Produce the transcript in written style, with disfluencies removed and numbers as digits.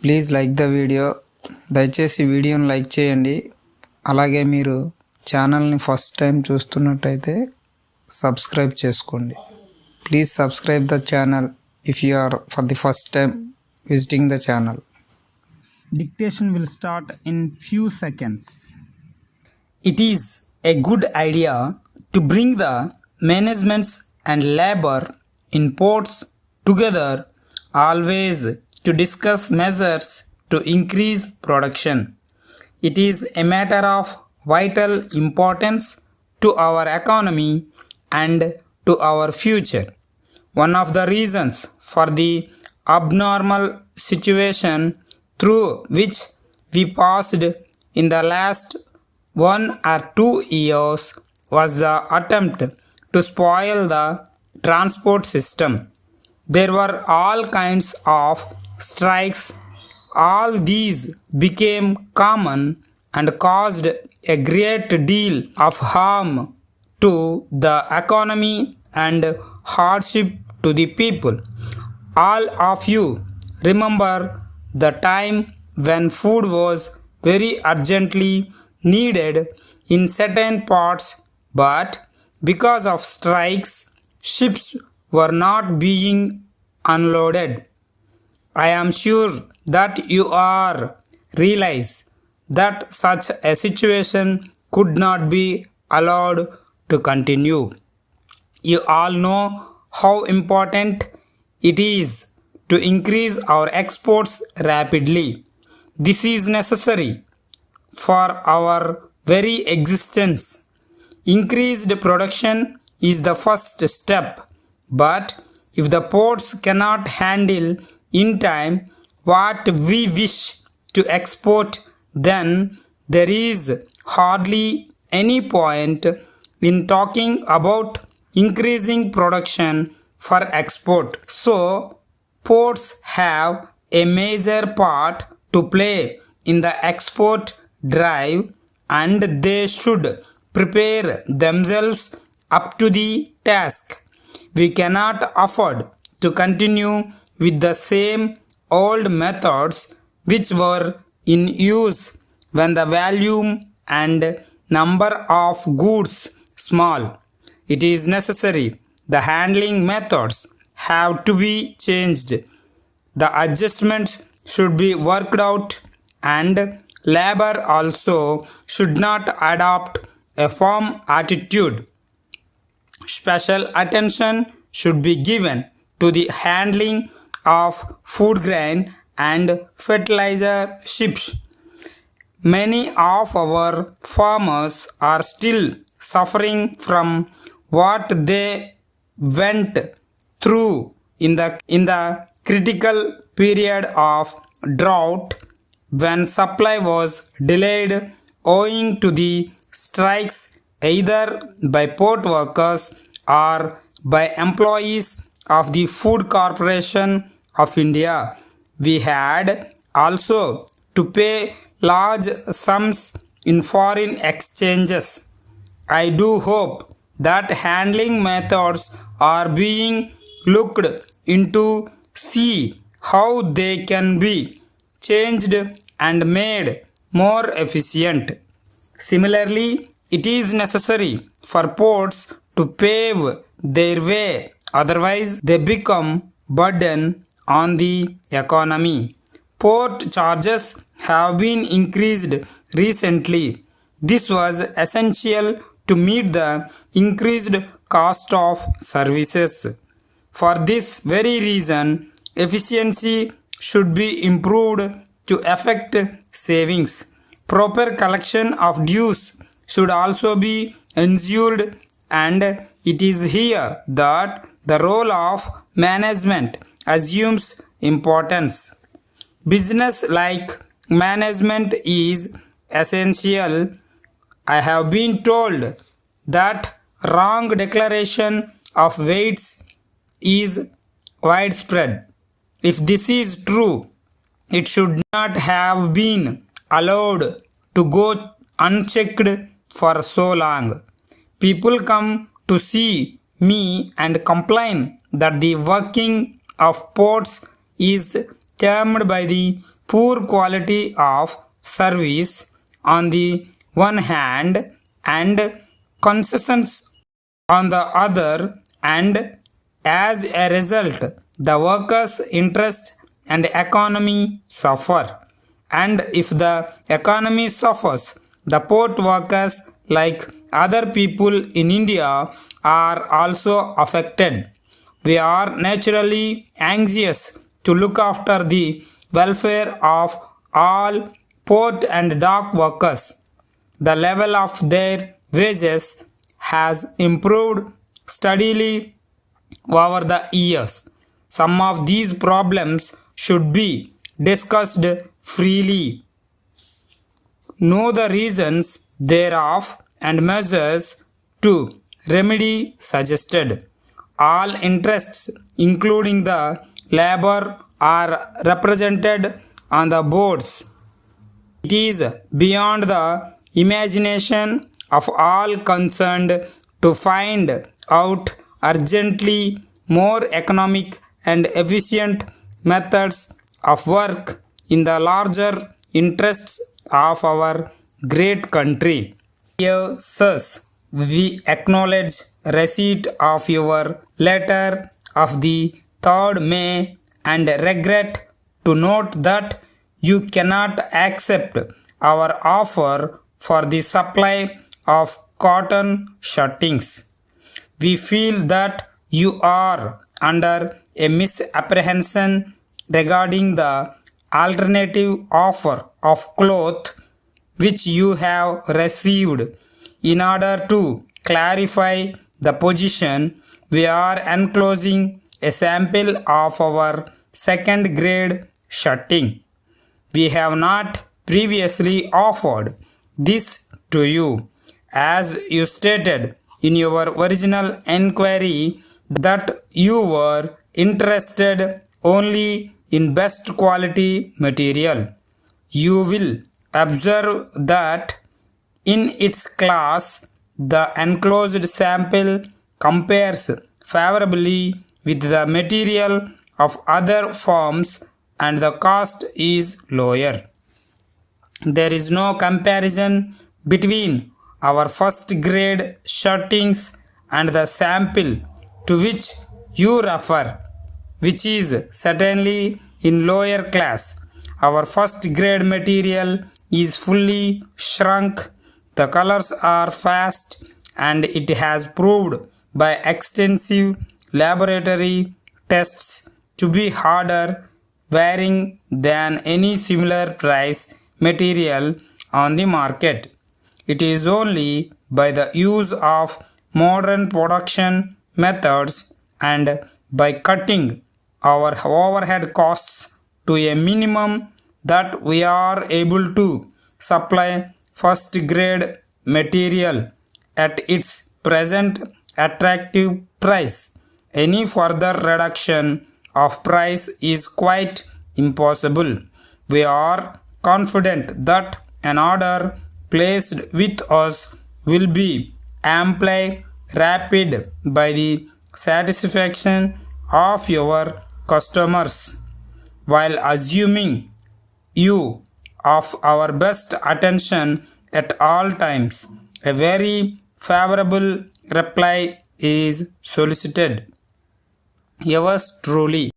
Please like the video. దయచేసి వీడియోని like చేయండి. అలాగే మీరు ఛానల్ని ఫస్ట్ టైం చూస్తున్నట్టయితే సబ్స్క్రైబ్ చేసుకోండి. Please subscribe the channel if you are for the first time visiting the channel. Dictation will start in few seconds. It is a good idea to bring the managements and labor in ports together always to discuss measures to increase production. It is a matter of vital importance to our economy and to our future. One of the reasons for the abnormal situation through which we passed in the last 1 or 2 years was the attempt to spoil the transport system. There were all kinds of strikes. All these became common and caused a great deal of harm to the economy and hardship to the people. All of you remember the time when food was very urgently needed in certain parts, but because of strikes, ships were not being unloaded. I am sure that you are realize that such a situation could not be allowed to continue. You all know how important it is to increase our exports rapidly. This is necessary for our very existence. Increased production is the first step, but if the ports cannot handle in time what we wish to export, then there is hardly any point in talking about increasing production for export. So, ports have a major part to play in the export drive, and they should prepare themselves up to the task. We cannot afford to continue with the same old methods which were in use when the volume and number of goods small. It is necessary the handling methods have to be changed. The adjustments should be worked out, and labor also should not adopt a firm attitude. Special attention should be given to the handling of food grain and fertilizer ships. Many of our farmers are still suffering from what they went through in the critical period of drought when supply was delayed owing to the strikes either by port workers or by employees of the Food Corporation of India. We had also to pay large sums in foreign exchanges. I do hope that handling methods are being looked into, see how they can be changed and made more efficient. Similarly, it is necessary for ports to pave their way, otherwise they become burden on the economy. Port charges have been increased recently. This was essential to meet the increased cost of services. For this very reason, efficiency should be improved to effect savings. Proper collection of dues should also be ensured, and it is here that the role of management assumes importance. Business like management is essential. I have been told that wrong declaration of weights is widespread. If this is true, it should not have been allowed to go unchecked for so long. People come to see me and complain that the working of ports is termed by the poor quality of service on the one hand and concessions on the other, and as a result the workers' interest and economy suffer. And if the economy suffers, the port workers, like other people in India, are also affected. We are naturally anxious to look after the welfare of all port and dock workers. The level of their wages has improved steadily over the years. Some of these problems should be discussed freely. Know the reasons thereof and measures to remedy suggested. All interests, including the labor, are represented on the boards. It is beyond the imagination of all concerned to find out urgently more economic and efficient methods of work in the larger interests of our great country. Here, sirs, we acknowledge receipt of your letter of the 3rd May and regret to note that you cannot accept our offer for the supply of cotton shirtings. We feel that you are under a misapprehension regarding the alternative offer of cloth which you have received. In order to clarify the position, we are enclosing a sample of our 2nd grade shirting. We have not previously offered this to you, as you stated in your original enquiry that you were interested only in best quality material. You will observe that in its class, the enclosed sample compares favorably with the material of other firms and the cost is lower. There is no comparison between our 1st grade shirtings and the sample to which you refer, which is certainly in lower class. Our 1st grade material is fully shrunk, the colors are fast, and it has proved by extensive laboratory tests to be harder wearing than any similar price material on the market. It is only by the use of modern production methods and by cutting our overhead costs to a minimum that we are able to supply 1st grade material at its present attractive price. Any further reduction of price is quite impossible. We are confident that an order placed with us will be amply rapid by the satisfaction of your customers, while assuming you of our best attention at all times. A very favorable reply is solicited. Yours truly.